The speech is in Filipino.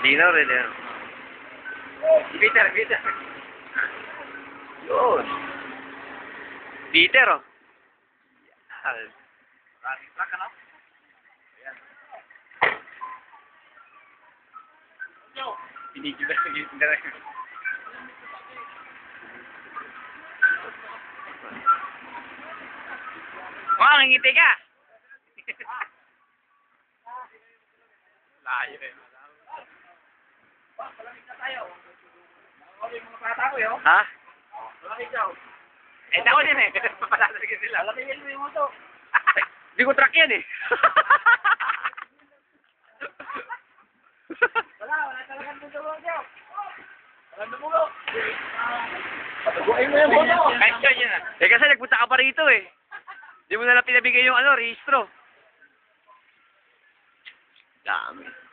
Linaw rin yan. Peter, Peter. Yun. Peter, oh. Yan. Running track, ano? Ayan. Pinigil na sa gilid na rin. Wow, ngiti ka! Layo eh. Palamig na tayo. Nakakawin yung mga bata ko yun. Ha? Palamig daw. Eh, ako din eh. Papalalagin sila. Palamigin mo yung moto. Di ko track yan eh. Wala talagang dumulo daw. Walang dumulo. Pataguin mo yung moto. Kahit yun ah. Eh kasi nagpunta ka pa rito eh. Di mo na lang pinabigay yung ano, rehistro. Dami.